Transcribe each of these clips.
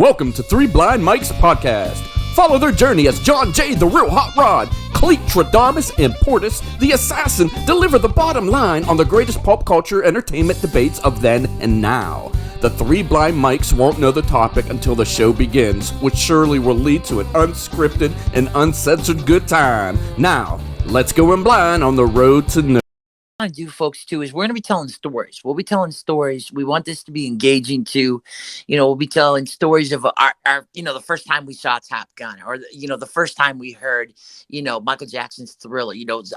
Welcome to Three Blind Mike's podcast. Follow their journey as John J. the Real Hot Rod, Cletrodamus, and Portis the Assassin deliver the bottom line on the greatest pop culture entertainment debates of then and now. The Three Blind Mikes won't know the topic until the show begins, which surely will lead to an unscripted and uncensored good time. Now, let's go in blind on the road to know. To do, folks, too, is we're going to be telling stories. We'll be telling stories. We want this to be engaging too. We'll be telling stories of our the first time we saw Top Gun, or the first time we heard Michael Jackson's Thriller.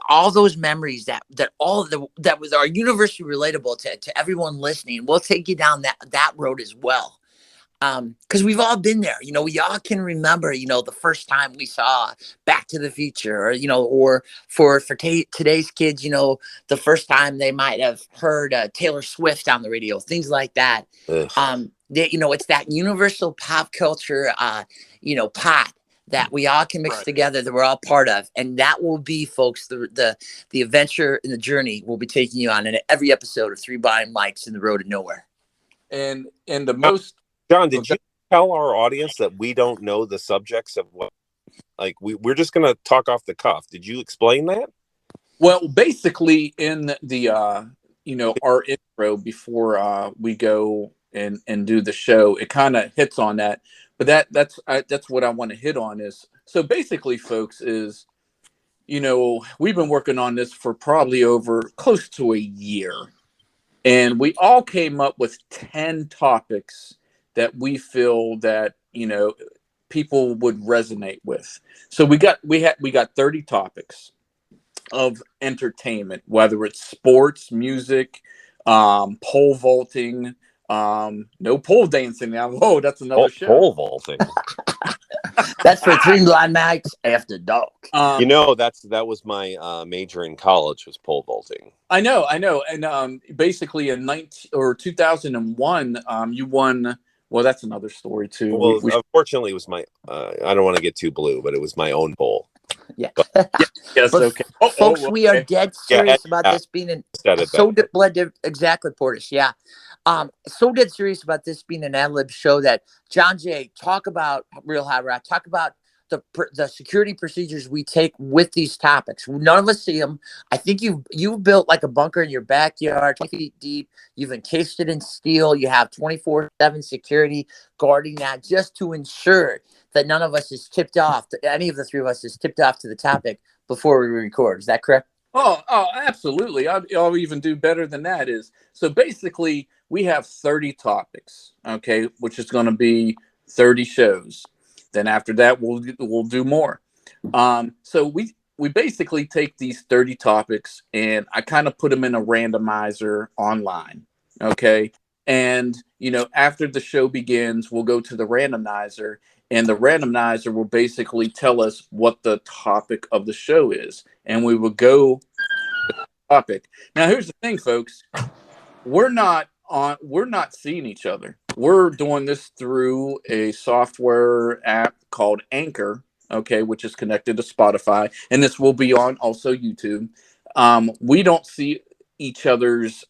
All those memories that was are universally relatable to everyone listening. We'll take you down that road as well. Because we've all been there, we all can remember, the first time we saw Back to the Future, or for today's kids, the first time they might have heard Taylor Swift on the radio, things like that. It's that universal pop culture, pot that we all can mix together, that we're all part of. And that will be, folks, the adventure and the journey we'll be taking you on in every episode of Three Blind Mics in the Road to Nowhere. And the most... John, did you tell our audience that we don't know the subjects of what, we're just going to talk off the cuff? Did you explain that? Well, basically in the, our intro before we go and do the show, it kind of hits on that. But that's what I want to hit on is, so basically, folks, is, we've been working on this for probably over close to a year. And we all came up with 10 topics that we feel that people would resonate with. So we got 30 topics of entertainment, whether it's sports, music, pole vaulting, no pole dancing now. Oh, that's another show. Pole vaulting. That's for Three Blind Mics After Dark. That was my major in college, was pole vaulting. I know, and basically in 2001, you won. Well, that's another story too. Well, unfortunately, it was my. I don't want to get too blue, but it was my own pole. Yeah. Yes. Okay. Folks, we are dead serious about this being exactly, Portis. Yeah. So dead serious about this being an ad-lib show that John J. talk about Real Hot Rod, talk about the security procedures we take with these topics. None of us see them. I think you've built like a bunker in your backyard, 20 feet deep. You've encased it in steel. You have 24/7 security guarding that, just to ensure that none of us is tipped off. Any of the three of us is tipped off to the topic before we record. Is that correct? Oh, absolutely. I'll even do better than that. So basically, we have 30 topics, okay, which is going to be 30 shows. Then after that, we'll do more. So we basically take these 30 topics and I kind of put them in a randomizer online, okay? And, after the show begins, we'll go to the randomizer, and the randomizer will basically tell us what the topic of the show is. And we will go to the topic. Now, here's the thing, folks. We're not seeing each other. We're doing this through a software app called Anchor, okay, which is connected to Spotify, and this will be on also YouTube. We don't see each other's,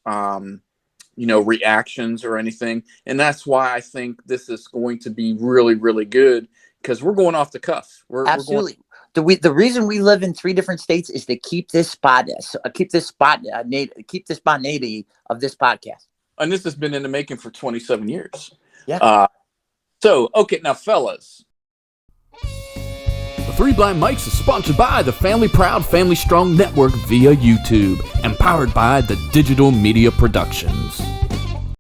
reactions or anything, and that's why I think this is going to be really, really good, because we're going off the cuff. Absolutely. The reason we live in 3 different states is to keep this spontaneity of this podcast. And this has been in the making for 27 years. Yeah. Okay, now, fellas. The Three Blind Mics is sponsored by the Family Proud, Family Strong Network via YouTube and powered by the Digital Media Productions.